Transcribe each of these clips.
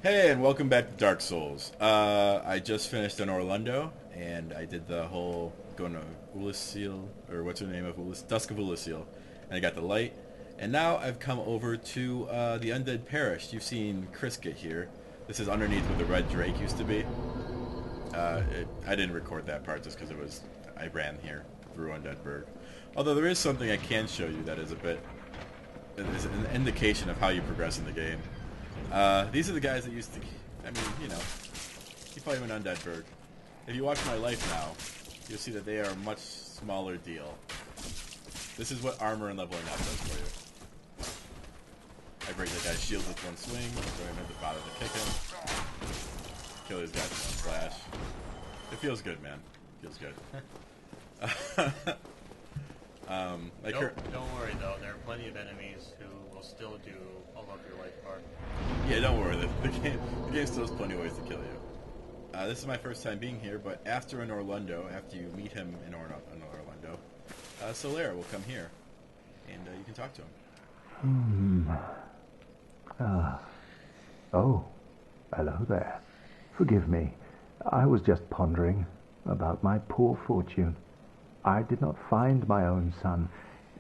Hey, and welcome back to Dark Souls. I just finished in Orlando, and I did the whole going to Ulasil, or what's her name of Dusk of Ulasil, and I got the light. And now I've come over to the Undead Parish. You've seen Chris get here. This is underneath where the Red Drake used to be. I didn't record that part just because I ran here through Undead Burg. Although there is something I can show you that is is an indication of how you progress in the game. These are the guys that used to, you play them in Undead Burg. If you watch my life now, you'll see that they are a much smaller deal. This is what armor and leveling up does for you. I break the guy's shield with one swing, so I never bother to kick him. Kill these guys with one slash. It feels good, man. It feels good. Don't worry though, there are plenty of enemies who will still do all of your life bar. Yeah, don't worry. The game still has plenty of ways to kill you. This is my first time being here, but after you meet him in Orlando, Solaire will come here, and you can talk to him. Oh, hello there. Forgive me. I was just pondering about my poor fortune. I did not find my own son,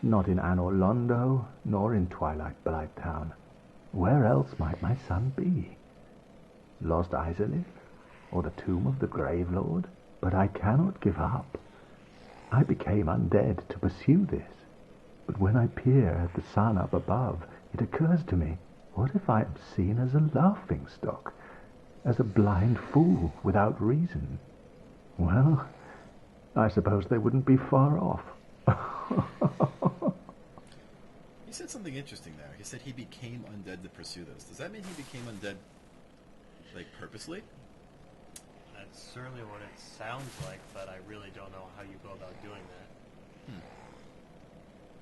not in Anor Londo, nor in Twilight Blight Town. Where else might my son be? Lost Izalith, or the tomb of the Grave Lord? But I cannot give up. I became undead to pursue this. But when I peer at the sun up above, it occurs to me, what if I am seen as a laughingstock, as a blind fool without reason? Well, I suppose they wouldn't be far off. He said something interesting there. He said he became undead to pursue this. Does that mean he became undead, purposely? That's certainly what it sounds like, but I really don't know how you go about doing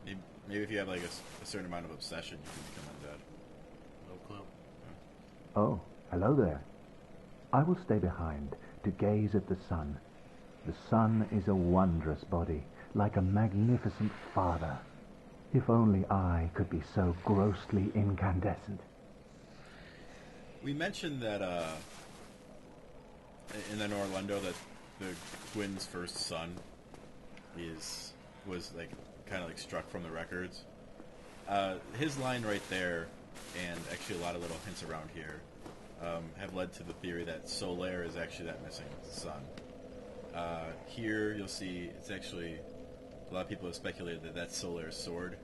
that. Maybe if you have, a certain amount of obsession, you can become undead. No clue. Oh, hello there. I will stay behind to gaze at the sun. The sun is a wondrous body, like a magnificent father. If only I could be so grossly incandescent. We mentioned that in Orlando that the Gwyn's first son was kind of struck from the records. His line right there, and actually a lot of little hints around here, have led to the theory that Solaire is actually that missing son. Here you'll see it's actually a lot of people have speculated that that's Solaire's sword,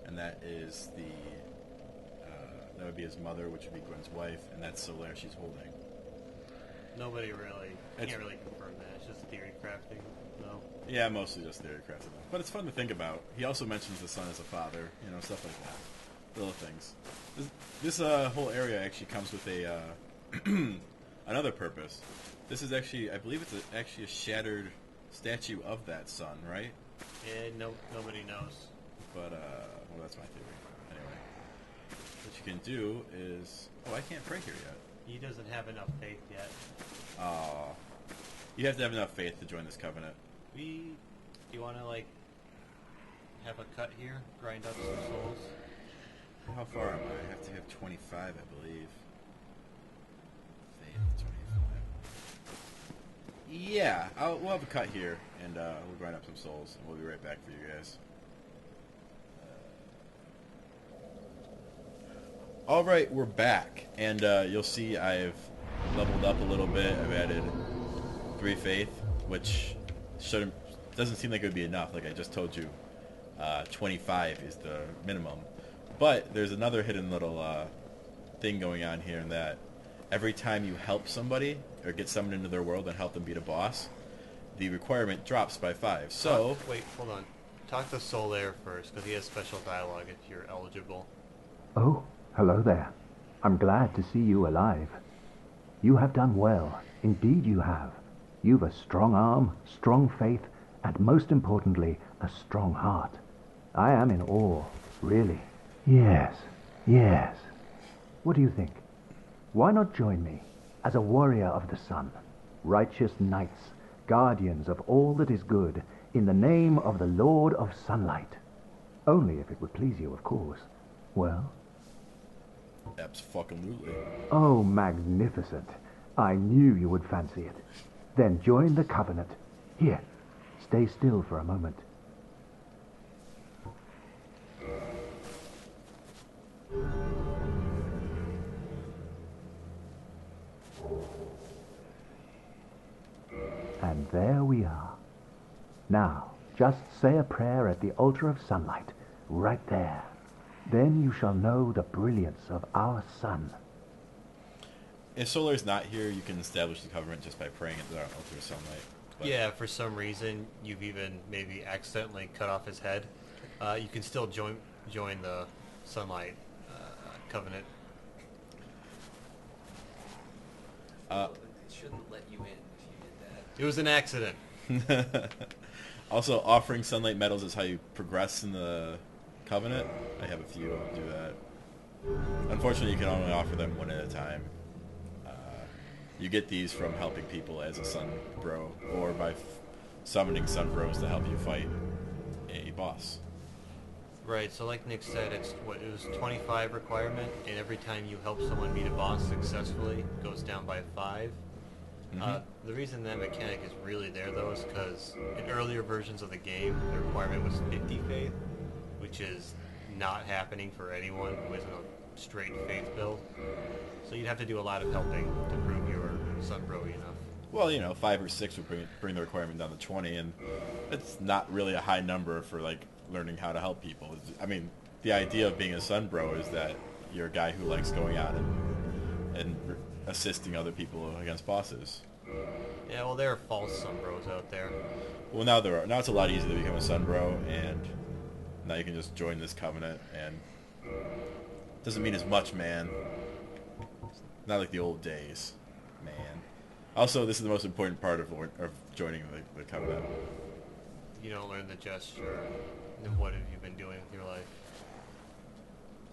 and that is that would be his mother, which would be Gwyn's wife, and that's Solaire she's holding. Nobody can't really confirm that. It's just theory crafting, though. Yeah, mostly just theory crafting. But it's fun to think about. He also mentions the son as a father, stuff like that. Little things. This whole area actually comes with a another purpose. This is actually, I believe it's actually a shattered statue of that son, right? Yeah, nobody knows. But, that's my theory. Anyway. What you can do is... Oh, I can't pray here yet. He doesn't have enough faith yet. You have to have enough faith to join this covenant. Do you want to, have a cut here? Grind up some souls? How far am I? I have to have 25, I believe. Faith, 25. Yeah, we'll have a cut here, and we'll grind up some souls, and we'll be right back for you guys. All right, we're back, and you'll see I've leveled up a little bit. I've added 3 faith, which doesn't seem like it would be enough. Like I just told you, 25 is the minimum. But there's another hidden little thing going on here, in that every time you help somebody or get someone into their world and help them beat a boss, the requirement drops by 5. So wait, hold on. Talk to Solaire first, because he has special dialogue if you're eligible. Oh, hello there. I'm glad to see you alive. You have done well. Indeed you have. You've a strong arm, strong faith, and most importantly, a strong heart. I am in awe, really. Yes. What do you think? Why not join me as a warrior of the sun, righteous knights, guardians of all that is good, in the name of the Lord of Sunlight? Only if it would please you, of course. Well? Abso-fucking-lutely. Oh, magnificent. I knew you would fancy it. Then join the Covenant. Here, stay still for a moment. And there we are. Now, just say a prayer at the altar of sunlight, right there. Then you shall know the brilliance of our sun. If Solar's not here, you can establish the covenant just by praying at the altar of sunlight. But Yeah, for some reason you've even maybe accidentally cut off his head. You can still join the sunlight covenant. They shouldn't let you in if you did that. It was an accident. Also, offering sunlight medals is how you progress in the covenant. I have a few. I'll do that. Unfortunately, you can only offer them one at a time. You get these from helping people as a sun bro, or by summoning sun bros to help you fight a boss. Right, so like Nick said, it was 25 requirement, and every time you help someone beat a boss successfully, it goes down by 5. The reason that mechanic is really there, though, is because in earlier versions of the game, the requirement was 50 faith, which is not happening for anyone who isn't a straight faith build. So you'd have to do a lot of helping to prove you were sun bro enough. Well, 5 or 6 would bring the requirement down to 20, and it's not really a high number for like learning how to help people. I mean, the idea of being a sun bro is that you're a guy who likes going out and assisting other people against bosses. Yeah, well, there are false sun bros out there. Well, now there are. Now it's a lot easier to become a sun bro, and now you can just join this covenant, and doesn't mean as much, man. Not like the old days, man. Also, this is the most important part of joining the covenant. You don't learn the gesture. Then what have you been doing with your life?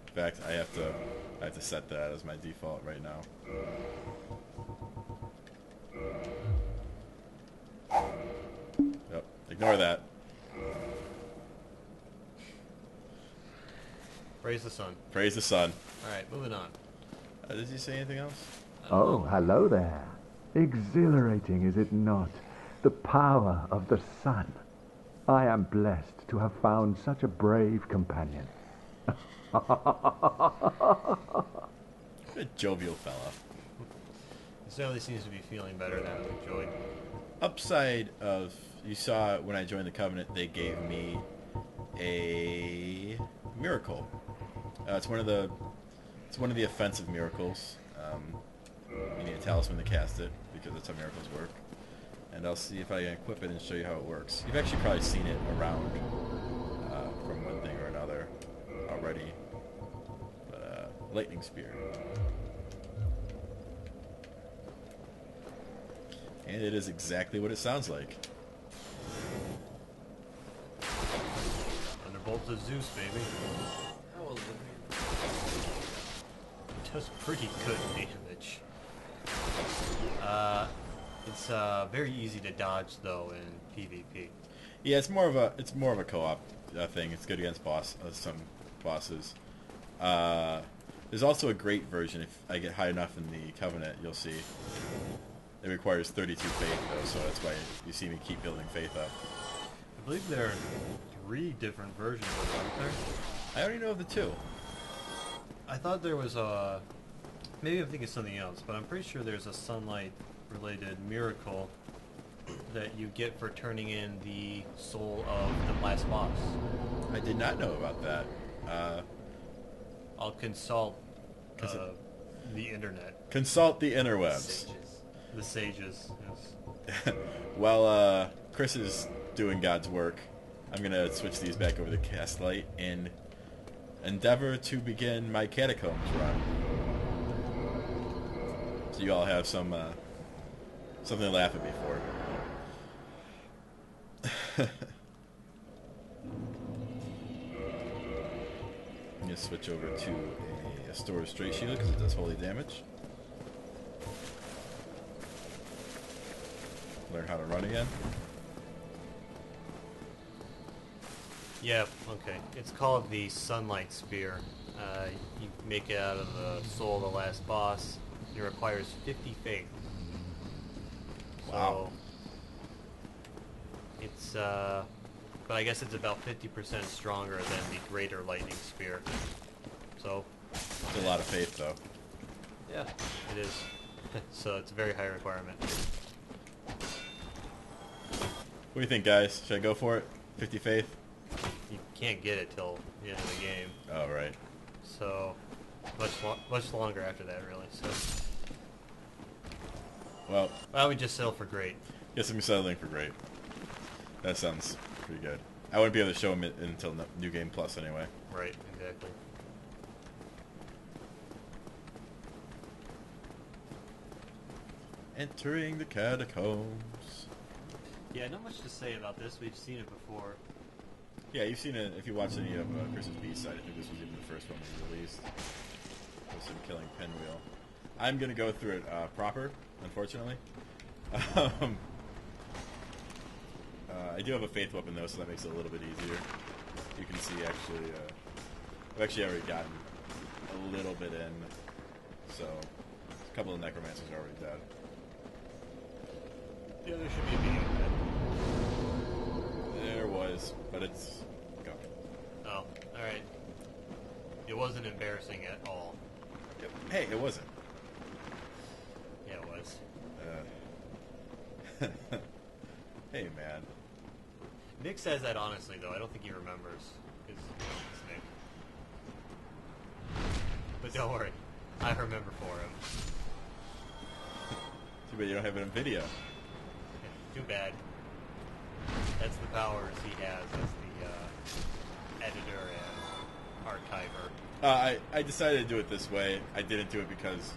In fact, I have to set that as my default right now. Yep, ignore that. Praise the sun. Praise the sun. Alright, moving on. Did you say anything else? Oh, hello there. Exhilarating, is it not? The power of the sun. I am blessed to have found such a brave companion. What a jovial fella. He certainly seems to be feeling better now that we joined. Upside of, you saw when I joined the covenant, they gave me a miracle. It's one of the offensive miracles. You need a talisman to cast it because that's how miracles work. And I'll see if I can equip it and show you how it works. You've actually probably seen it around from one thing or another already. But lightning spear. And it is exactly what it sounds like. Thunderbolt of Zeus, baby. How old is it? It does pretty good damage. It's very easy to dodge though in PvP. Yeah, it's more of a co-op thing. It's good against some bosses. There's also a great version. If I get high enough in the Covenant, you'll see. It requires 32 faith though, so that's why you see me keep building faith up. I believe there are 3 different versions of it, aren't there? I already know of the 2. I thought there was a... Maybe I'm thinking something else, but I'm pretty sure there's a sunlight-related miracle that you get for turning in the soul of the last boss. I did not know about that. I'll consult the internet. Consult the interwebs. Sages. The sages, yes. While Chris is doing God's work, I'm going to switch these back over to Castlight and endeavor to begin my catacombs run. So you all have something to laugh at me for. I'm going to switch over to a store of straight shield because it does holy damage. Learn how to run again. Yeah, okay. It's called the Sunlight Spear. You make it out of the soul of the last boss. It requires 50 faith. Wow. So it's, but I guess it's about 50% stronger than the Greater Lightning Spear. So, It's a lot of faith, though. yeah, it is. So it's a very high requirement. What do you think, guys? Should I go for it? 50 faith? You can't get it till the end of the game. Oh, right. So, much longer after that, really. So, Well, why don't we just settle for great? guess I'm settling for great. That sounds pretty good. I wouldn't be able to show him it until New Game Plus anyway. Right, exactly. Entering the catacombs. Yeah, not much to say about this. We've seen it before. Yeah, you've seen it if you watch any of Chris's B-side. I think this was even the first one we released. With him killing Pinwheel. I'm going to go through it proper, unfortunately. I do have a faith weapon though, so that makes it a little bit easier. You can see actually, I've actually already gotten a little bit in, so a couple of necromancers are already dead. Yeah, there should be a meeting There was, but it's gone. Oh, alright. It wasn't embarrassing at all. Yep. Hey, it wasn't. Yeah, it was. Hey, man. Nick says that honestly, though. I don't think he remembers his Nick. But don't worry. I remember for him. Too bad you don't have it on video. Too bad. That's the powers he has as the editor and archiver. I decided to do it this way. I didn't do it because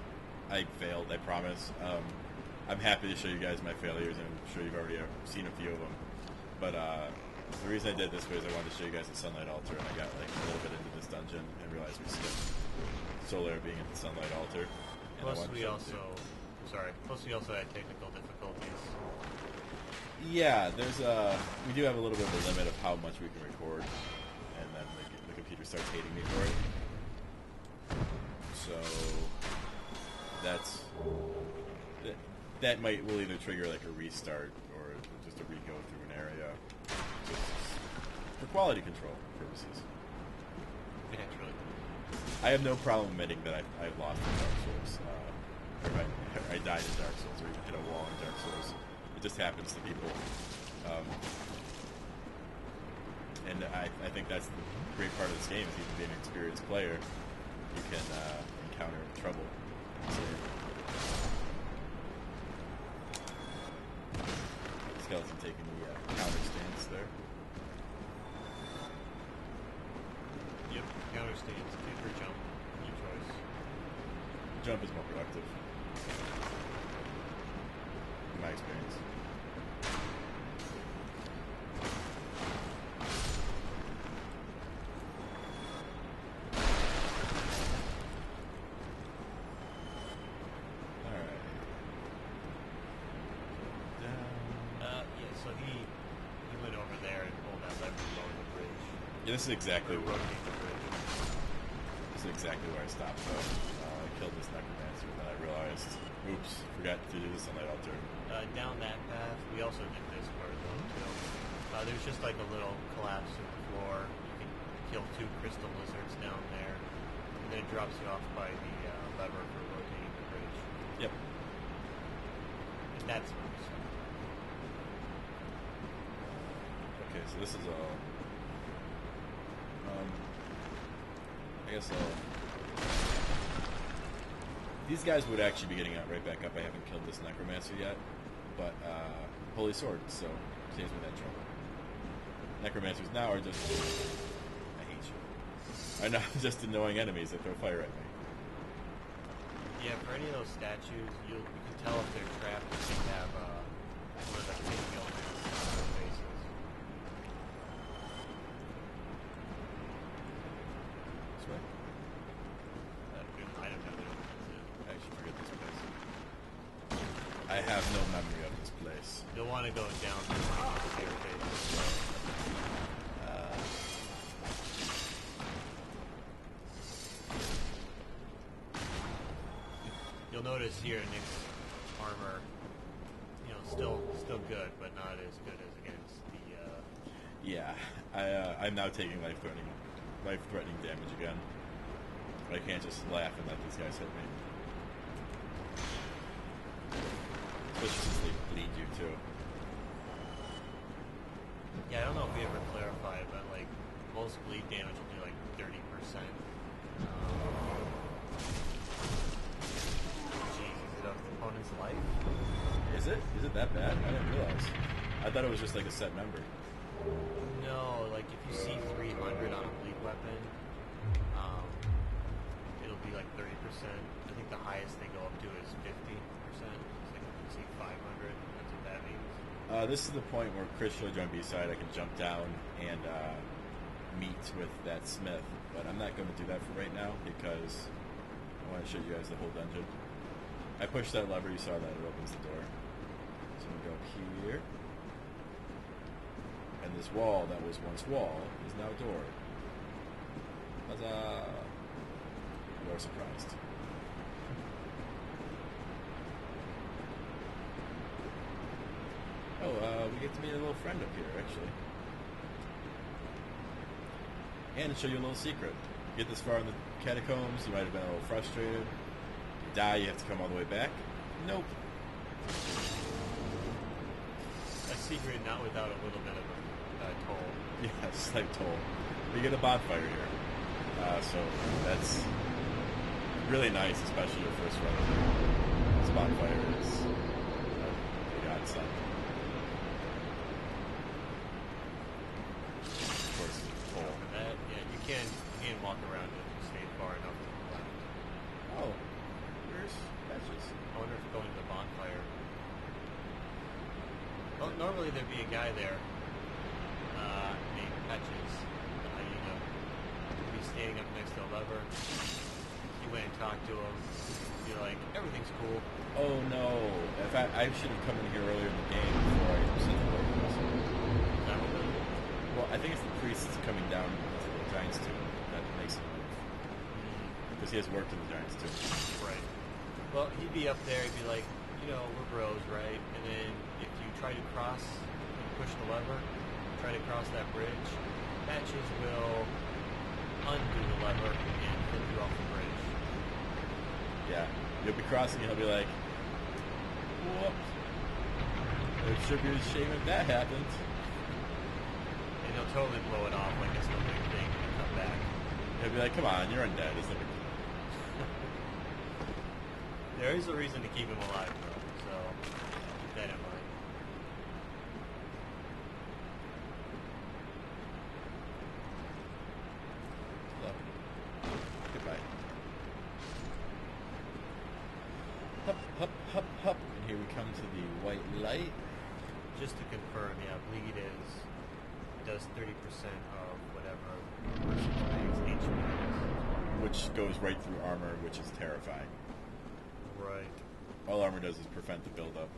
I failed, I promise. I'm happy to show you guys my failures, and I'm sure you've already seen a few of them. But the reason I did it this way is I wanted to show you guys the Sunlight Altar, and I got like a little bit into this dungeon and realized we skipped Solar being at the Sunlight Altar. And Plus we also had technical difficulties. Yeah, there's we do have a little bit of a limit of how much we can record, and then the computer starts hating me for it. So that will either trigger like a restart or just a re-go through an area, just for quality control purposes. Naturally. I have no problem admitting that I've lost in Dark Souls, or I died in Dark Souls, or even hit a wall in Dark Souls. It just happens to people. And I think that's the great part of this game, is even being an experienced player, you can encounter trouble. So, skeleton taking the counter stance there. Yep, counter stance, kick or jump, your choice. Jump is more productive, in my experience. So he went over there and pulled that lever over the bridge. Yeah, this is exactly Or where rotate the bridge. I stopped though. I killed this necromancer, and then I realized, oops, forgot to do this on that altar. Down that path, we also did this part though too. There's just like a little collapse in the floor. You can kill 2 crystal lizards down there, and then it drops you off by the lever for rotating the bridge. Yep. And that's nice. Okay, so this is all. I guess these guys would actually be getting out right back up. I haven't killed this necromancer yet, but holy sword, so saves me that trouble. Necromancers now are just, I hate you. Are now just annoying enemies that throw fire at me. Yeah, for any of those statues, you can tell if they're trapped if they have one of the pink elements on their faces. This way. I don't know. I actually forget this place. I have no memory of this place. You'll want to go down the staircase. You'll notice here Nick's armor, you know, still good, but not as good as against the. Yeah, I'm now taking life-threatening damage again. I can't just laugh and let these guys hit me. Especially since they bleed you too. Yeah, I don't know if we ever clarified, but like most bleed damage will do like 30%. Jeez, is it an opponent's life? Is it? Is it that bad? I didn't realize. I thought it was just like a set number. No, like if you see 300 on a bleed weapon, it'll be like 30%. I think the highest they go up to is 50%. So like if you see 500, that's what that means. This is the point where Chris showed you on B-side. I can jump down and meet with that smith, but I'm not going to do that for right now because I want to show you guys the whole dungeon. I push that lever, you saw that, it opens the door. So I'm going to go up here. And this wall that was once wall is now door. Huzzah! You are surprised. Oh, we get to meet a little friend up here, actually. And show you a little secret. You get this far in the catacombs, you might have been a little frustrated. You die, you have to come all the way back. Nope. A secret not without a little bit of a toll. Yeah, slight toll. You get a bonfire here. So that's really nice, especially your first run. This bonfire is a godsend. Of course, toll. For that, yeah, you can walk around it if you stay far enough to the left. Oh, where's Patches? I wonder if going to the bonfire. Well, normally there'd be a guy there named Patches, the hyena. He'd be standing up next to a lever. You went and talked to him. You're like, everything's cool. Oh no! In fact, I should have come in here earlier in the game before I sent the word. Is that what it is? Well, I think it's the priest that's coming down to the Giant's tomb that makes him move. Because he has worked in the Giant's tomb. Right. Well, he'd be up there, he'd be like, you know, we're bros, right? And then if you try to cross, you push the lever, try to cross that bridge, Patches will undo the lever and flip you off the bridge. Yeah. You'll be crossing and he'll be like, whoops. It should be a shame if that happened. And he'll totally blow it off like it's no big thing and come back. He'll be like, come on, you're undead. It's no big deal. There is a reason to keep him alive, though, so keep that in mind. Hello. Goodbye. Hup, hup, hup, hup. And here we come to the white light. Just to confirm, yeah, bleed does 30% of whatever person's HP Which goes right through armor, which is terrifying. is. Right. All armor does is prevent the buildup.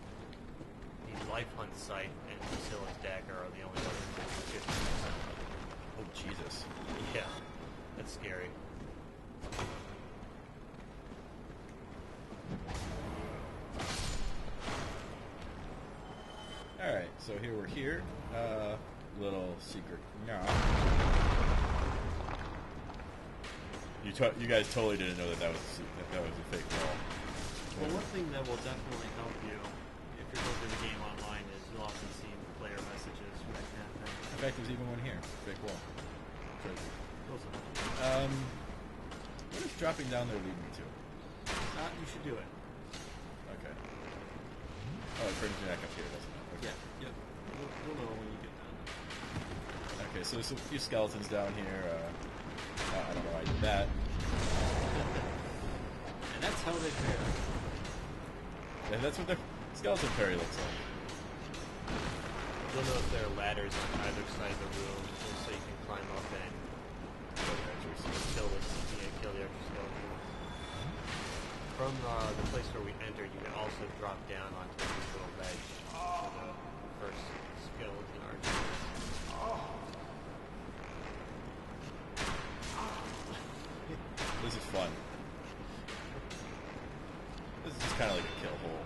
The life hunt sight and Basila's dagger are the only ones that do 50%. Oh, Jesus. Yeah, that's scary. Alright, so here we're here. Little secret. Yeah. You guys totally didn't know that was a fake wall. Well, one thing that will definitely help you if you're looking at the game online is you'll often see player messages for that kind of thing. In fact, there's even one here. Fake wall. Crazy. What is dropping down there lead me to? You should do it. Okay. Oh, it brings me back up here, doesn't it? Okay. Yeah, yep. We'll know when you get down. Okay, so there's a few skeletons down here. I don't know why I did that. And that's how they fare. And that's what the skeleton fairy looks like. You'll notice there are ladders on either side of the room, just so you can climb up and kill the extra skeleton. From the place where we entered, you can also drop down onto this little ledge for the first skeleton archer. This is fun. This kind of like a kill hole.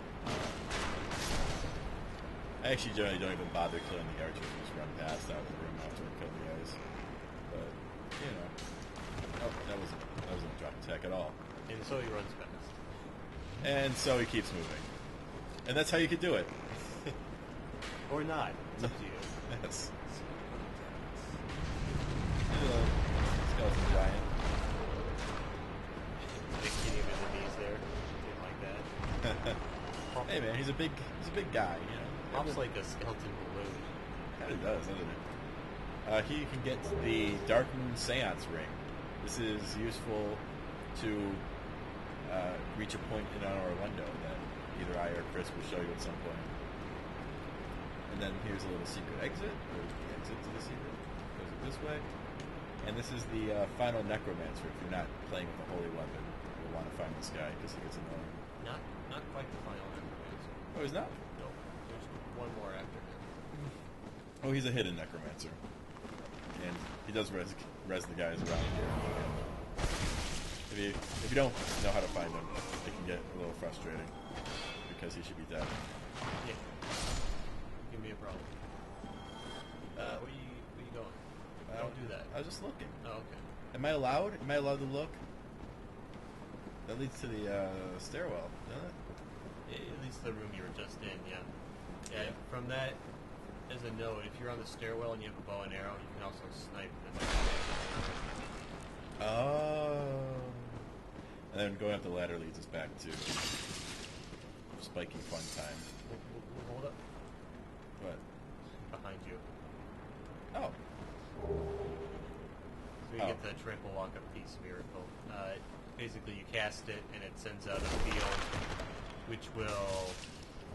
I actually generally don't even bother killing the archers. Just run past out of the room after I kill the guys. But you know, oh, that wasn't a drop attack at all. And so he runs fast. And so he keeps moving, and that's how you could do it. Or not. It's up to you. Yes. Skeleton giant. Big kitty with the knees there. Didn't like that. Hey man, he's a big guy, you know. Pops like a skeleton balloon. Kind of does, doesn't it? He can get the Darkened Seance Ring. This is useful to reach a point in Orlando that either I or Chris will show you at some point. And then here's a little secret exit, or the exit to the secret. Goes this way. And this is the final Necromancer. If you're not playing with a holy weapon, you'll want to find this guy because he gets annoying. Not quite the final necromancer. Oh, he's not? No. There's one more after him. Oh, he's a hidden Necromancer. And he does res the guys around here. If you don't know how to find him, it can get a little frustrating because he should be dead. Yeah. Give me a problem. Where you going? Don't do that. I was just looking. Oh, okay. Am I allowed? Am I allowed to look? That leads to the stairwell, doesn't it? At least the room you were just in, yeah. Yeah, from that, as a note, if you're on the stairwell and you have a bow and arrow, you can also snipe the next day. Oh. And then going up the ladder leads us back to spiky fun time. Hold up. What? Behind you. Oh. So you get the trample walk up piece miracle. Basically, you cast it and it sends out a field which will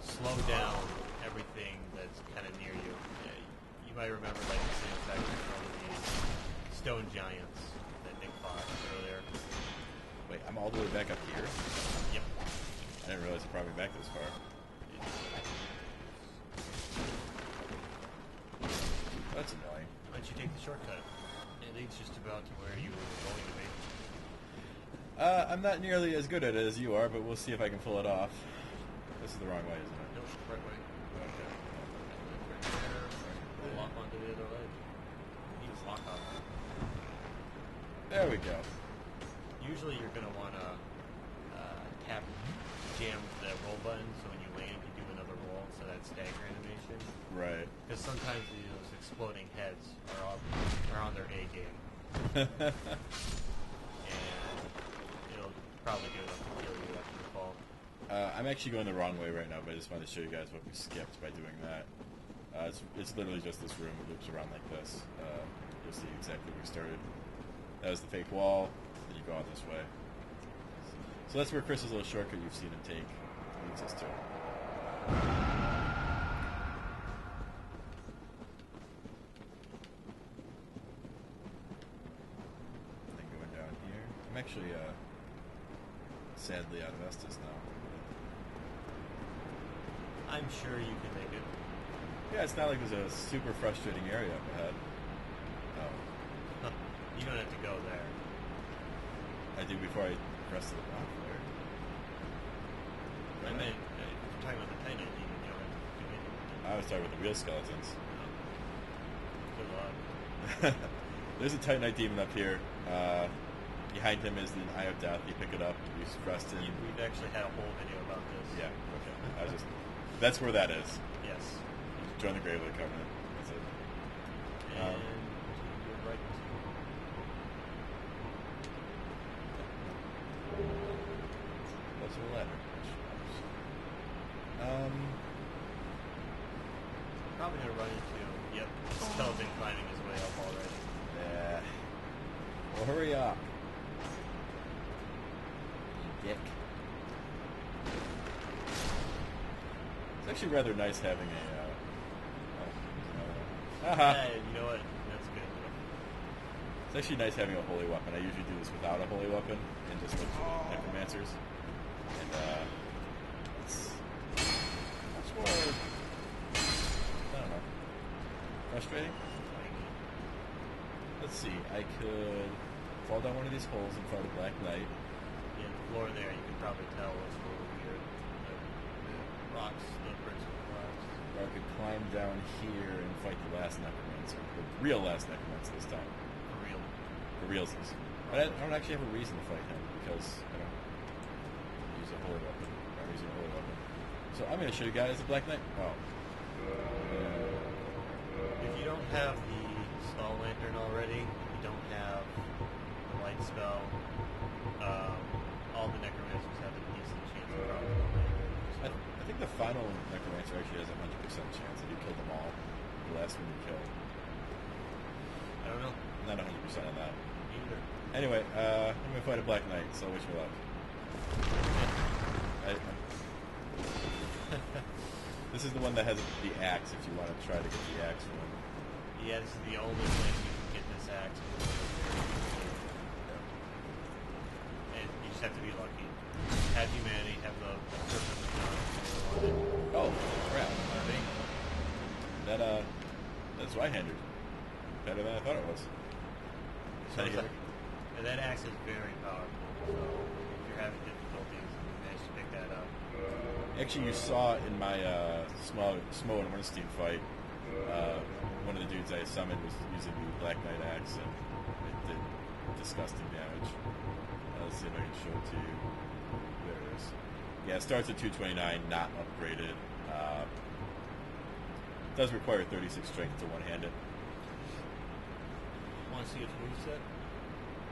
slow down everything that's kind of near you. You might remember like the same effect from the stone giants that Nick fought earlier. Wait, I'm all the way back up here? Yep. I didn't realize it brought me back this far. That's annoying. Why don't you take the shortcut? It leads just about to where you were going to be. I'm not nearly as good at it as you are, but we'll see if I can pull it off. This is the wrong way, isn't it? Nope, right way. Okay. Right there. Lock onto the other ledge. You just lock on. There we go. Usually you're going to want to jam the roll button so when you land you do another roll, so that stagger animation. Right. Because sometimes those exploding heads are on their A game. And it'll probably do enough to kill you after the fall. I'm actually going the wrong way right now, but I just wanted to show you guys what we skipped by doing that. It's literally just this room. It loops around like this. You'll see exactly where we started. That was the fake wall, then you go out this way. So that's where Chris's little shortcut you've seen him take leads us to. Then going down here. I'm actually, sadly out of Estus now. I'm sure you can make it. Yeah, it's not like there's a super frustrating area up ahead. Oh. You don't have to go there. I do before I press the rock there. I mean, if you're talking about the Titan Demon, you don't have to do anything. I was talking about the real skeletons. Good luck. There's a Titanite demon up here. Behind him is the Eye of Death. You pick it up, you rest in. We've actually had a whole video about this. Yeah, okay. That's where that is. Yes. Join the Grave of the Covenant. That's it. And you're right. What's the ladder? Probably gonna run into, yep, skeleton climbing his way up already. Yeah. Well, hurry up. You dick. It's actually rather nice having a, Yeah, you know what? That's good. It's actually nice having a holy weapon. I usually do this without a holy weapon and just look for the necromancers. And it's much more, I don't know, frustrating. Let's see, I could fall down one of these holes and find a Black Knight. Yeah, the floor there, you can probably tell it's a little weird. climb down here and fight the last necromancer. The real last necromancer this time. For real. For realsies. But I don't actually have a reason to fight him because I don't use a holy weapon. I'm using a holy weapon. So I'm going to show you guys the Black Knight. Oh. If you don't have the Stall Lantern already, you don't have the light spell, all the necromancers have a decent chance of dropping the lantern. So, I think the final necromancer actually has a 100% chance if you kill them all. The last one you kill. I don't know. Not 100% on that. Either. Anyway, I'm going to fight a Black Knight, so wish me luck. This is the one that has the axe if you want to try to get the axe from him. Yeah, this is the only place you can get this axe. And you just have to be lucky. Have humanity, have the serpent of God. Oh, crap. Alright. That's right-handed. Better than I thought it was. So and that axe is very powerful. So if you're having difficulties, you managed to pick that up. Actually, you saw in my Smo and Wernstein fight, one of the dudes I summoned was using the Black Knight axe, and it did disgusting damage. Let's see if I can show it to you. There it is. Yeah, it starts at 229, not upgraded. It does require 36 strength to one-hand it. Want to see its moveset?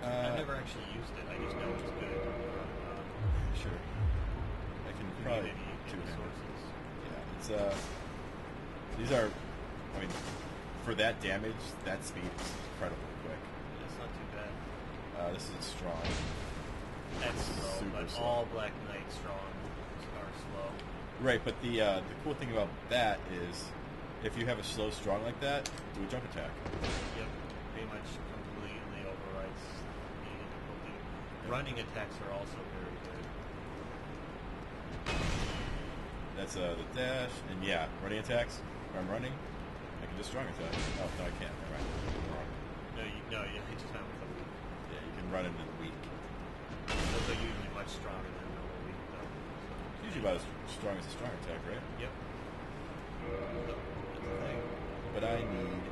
I've never actually used it. I just know it's good. Sure. I can probably two-hand sources. Yeah, it's these are, I mean, for that damage, that speed is incredibly quick. It's not too bad. This is strong. That's slow, Super but slow. all Black Knight strong are slow. Right, but the cool thing about that is, if you have a slow strong like that, do a jump attack. Yep, pretty much completely overrides the difficulty. Running attacks are also very good. That's the dash, and yeah, running attacks. If I'm running, I can just strong attack. Oh no, I can't. Never mind. I'm wrong. No, you just found with a weak. Yeah, you can run into the weak. Those are usually much stronger than normal weak, though. It's usually about as strong as a strong attack, right? Yep. That's the thing. But I need a.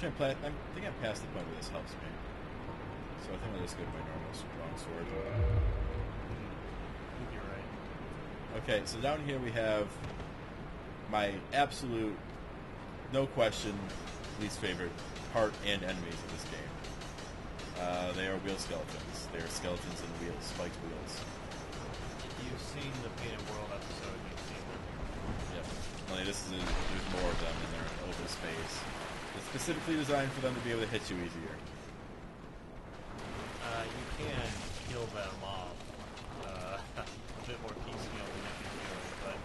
I think I'm past the point where this helps me. So I think I'll just go to my normal strong sword. I think you're right. Okay, so down here we have my absolute, no question, least favorite part and enemies of this game. They are wheel skeletons. They are skeletons and wheels, spiked wheels. If you've seen the Painted World episode, you've seen them. Yep. Only there's more of them and they're in open space. It's specifically designed for them to be able to hit you easier. You can kill them off a bit more piecemeal than if you're doing, but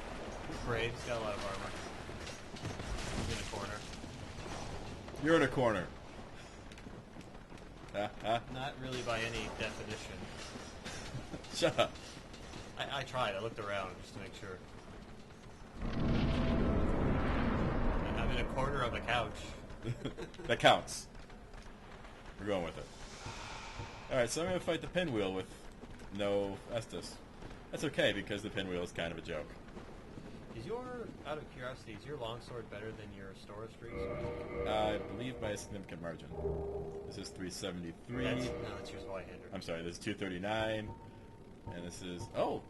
he's brave, he's got a lot of armor. He's in a corner. You're in a corner. Not really by any definition. Shut up. I tried, I looked around just to make sure. I'm in a corner of a couch. That counts. We're going with it. Alright, so I'm going to fight the pinwheel with no Estus. That's okay, because the pinwheel is kind of a joke. Out of curiosity, is your longsword better than your Stora's Street sword? I believe by a significant margin. This is 373. That's yours Y-hander. I'm sorry, this is 239. And this is... Oh!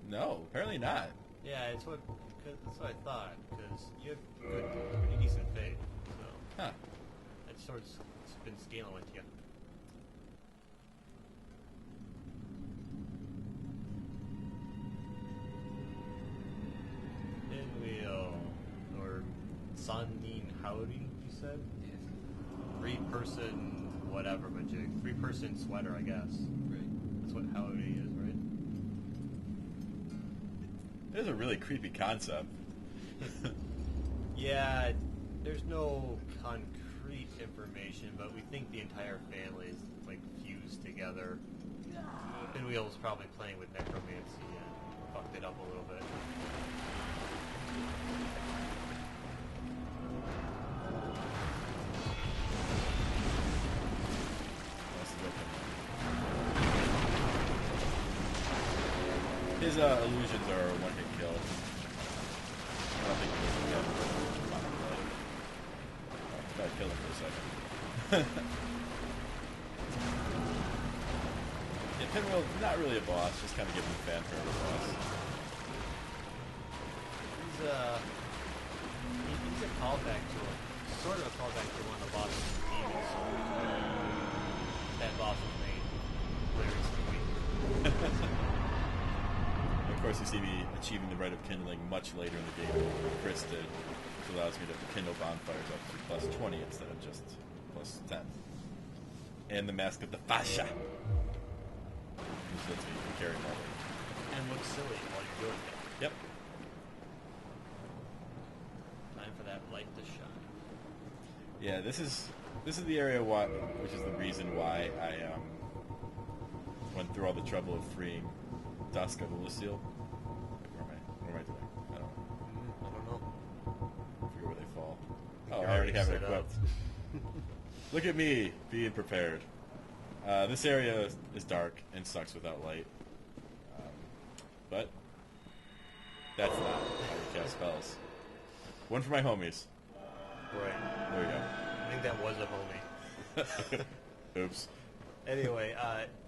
No, apparently not. Yeah, that's what I thought, because you have pretty decent fate, so... Huh. That sword's been scaling with you. Pinwheel, or Sandine Howdy, you said? Yes. 3-person whatever majig. 3-person sweater, I guess. Right. That's what Howdy is, right? It is a really creepy concept. Yeah, there's no concrete information, but we think the entire family is like fused together. Pinwheel was probably playing with necromancy and fucked it up a little bit. That's the good thing. His illusions are a one-hit kill. I don't think he can get him. Gotta kill him for a second. Yeah, Pinwheel, not really a boss, just kind of giving him fanfare of a boss. He's a callback to sort of a callback to one of the bosses in Demon's Souls. That boss was made later this week. Of course, you see me achieving the rite of kindling much later in the game than Chris did, which allows me to kindle bonfires up to plus 20 instead of just plus 10. And the Mask of the Fascia, which lets me carry more. And look silly while you're doing it. Yep. Time for that light to shine. Yeah, this is the area which is the reason why I went through all the trouble of freeing Dusk of Ulusil. What am I doing? I don't know. I forget where they fall. Oh, I already have it equipped. Look at me being prepared. This area is dark and sucks without light. But that's not how you cast spells. One for my homies. Right. There we go. I think that was a homie. Oops. Anyway,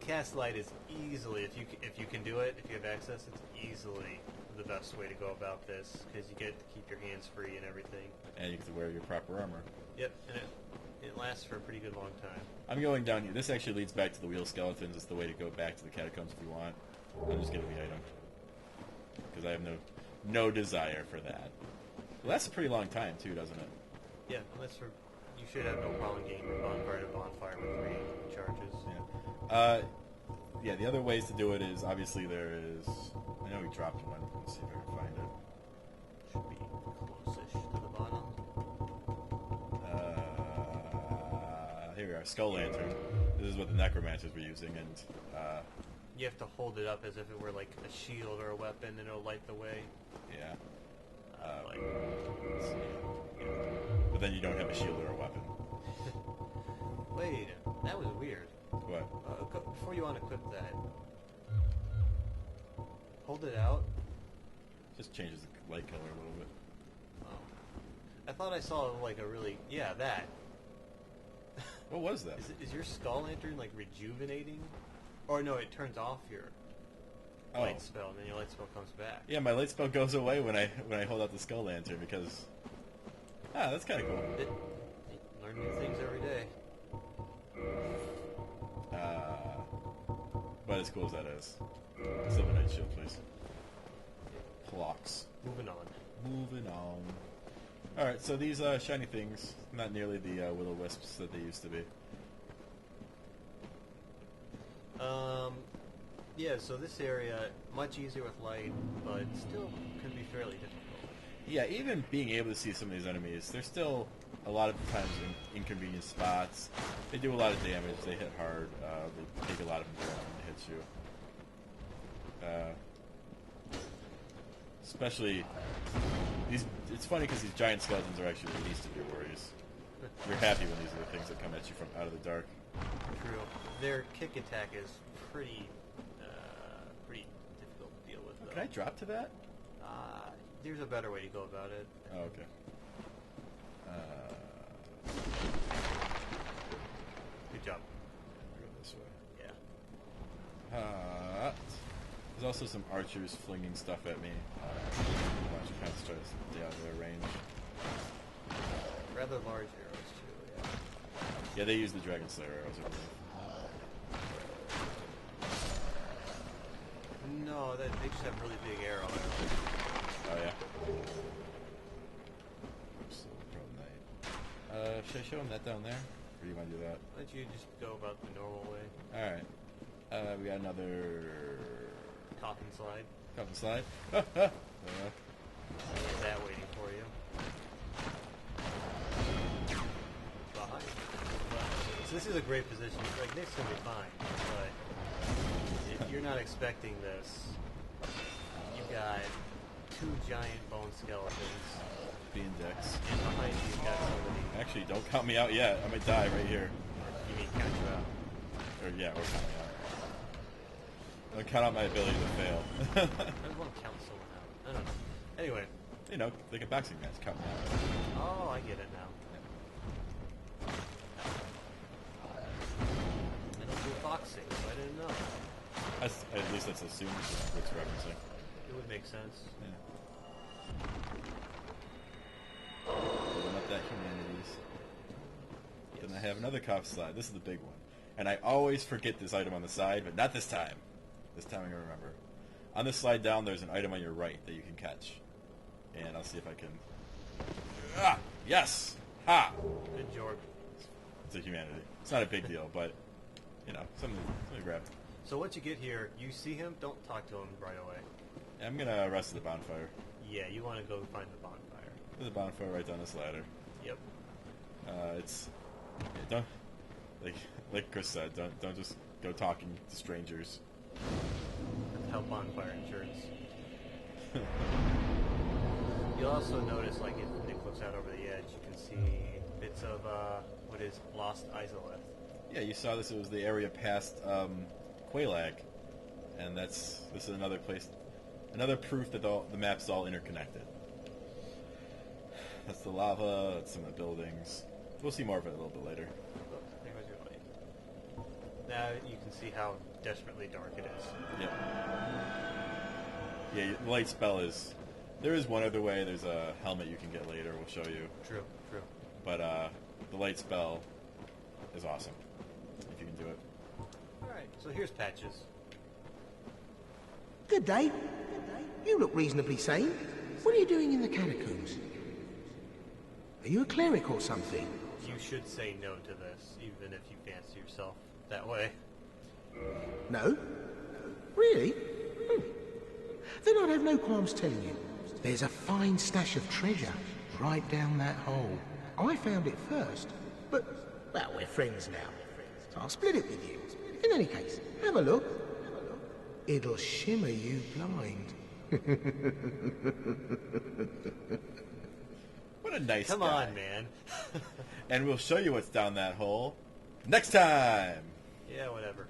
cast light is easily, if you can do it, if you have access, it's easily the best way to go about this, because you get to keep your hands free and everything. And you get to wear your proper armor. Yep, and it lasts for a pretty good long time. I'm going down here. This actually leads back to the wheel skeletons. It's the way to go back to the catacombs if you want. I'm just getting the item. Because I have no desire for that. Well, that's a pretty long time, too, doesn't it? Yeah, you should have no problem getting from bonfire to bonfire with 3 charges. Yeah. Yeah, the other ways to do it is, obviously there is... I know we dropped one. Let's see if I can find it. Should be close-ish to the bottom. Here we are, Skull Lantern. This is what the Necromancers were using, and... you have to hold it up as if it were like a shield or a weapon, and it'll light the way. Yeah. Let's see. Yeah. But then you don't have a shield or a weapon. Wait, that was weird. What? Before you unequip that, hold it out. Just changes the light color a little bit. Oh. I thought I saw like a really... Yeah, that. What was that? Is your skull lantern like rejuvenating? Or no, it turns off your light spell, and then your light spell comes back. Yeah, my light spell goes away when I hold out the Skull Lantern because... that's kind of cool. Learn new things every day. But as cool as that is. Silver Knight Shield, please. Clocks. Moving on. Alright, so these shiny things, not nearly the will-o-wisps that they used to be. Yeah, so this area, much easier with light, but still can be fairly difficult. Yeah, even being able to see some of these enemies, they're still a lot of times in inconvenient spots. They do a lot of damage, they hit hard, they take a lot of endurance when they hit you. Especially, it's funny because these giant skeletons are actually the least of your worries. You're happy when these are the things that come at you from out of the dark. True. Their kick attack is pretty difficult to deal with, though. Can I drop to that? There's a better way to go about it. Oh, okay. Good job. I'll go this way. Yeah. There's also some archers flinging stuff at me. Watch kind of try to stay out of their range. Rather large arrows, too, yeah. Yeah, they use the Dragon Slayer arrows, I believe. No, they just have really big arrows. Oh, yeah. Oops, Pro Knight. Should I show him that down there? Or do you want to do that? Why don't you just go about the normal way? Alright. We got another... Coffin slide. Coffin slide? Get that waiting for you. Behind. So this is a great position. Like, Nick's gonna be fine, but if you're not expecting this, you've got 2 giant bone skeletons. Being dicks. And behind you, you've got somebody. Actually, don't count me out yet. I might die right here. You mean count you out? Or, yeah, or count me out. Don't count out my ability to fail. I just want to count someone out. I don't know. Anyway. You know, like a boxing match, count me out. Oh, I get it now. I don't do boxing, so I didn't know. At least let's assume it's referencing. It would make sense. Yeah. Building up that humanities. Yes. Then I have another cop slide. This is the big one. And I always forget this item on the side, but not this time. This time I'm going to remember. On the slide down, there's an item on your right that you can catch. And I'll see if I can... Ah! Yes! Ha! Good job. It's a humanity. It's not a big deal, but, you know, something to grab. So once you get here, you see him, don't talk to him right away. I'm going to rest at the bonfire. Yeah, you want to go find the bonfire. There's a bonfire right down this ladder. Yep. It's... Yeah, don't... Like Chris said, don't just go talking to strangers. That's how bonfire insurance. You'll also notice, like, if Nick looks out over the edge, you can see bits of, what is Lost Izalith. Yeah, you saw this. It was the area past Qualag. And this is another place, another proof that the map's all interconnected. That's the lava, that's some of the buildings. We'll see more of it a little bit later. Look, there goes your light. Now you can see how desperately dark it is. Yep. Yeah, the light spell is... There is one other way. There's a helmet you can get later. We'll show you. True, true. But the light spell is awesome, if you can do it. Alright, so here's Patches. Good day. You look reasonably sane. What are you doing in the catacombs? Are you a cleric or something? You should say no to this, even if you fancy yourself that way. No? Really? Then I'd have no qualms telling you. There's a fine stash of treasure right down that hole. I found it first, but, well, we're friends now, so I'll split it with you. In any case, have a look. It'll shimmer you blind. What a nice Come guy. on, man. And we'll show you what's down that hole next time. Yeah, whatever.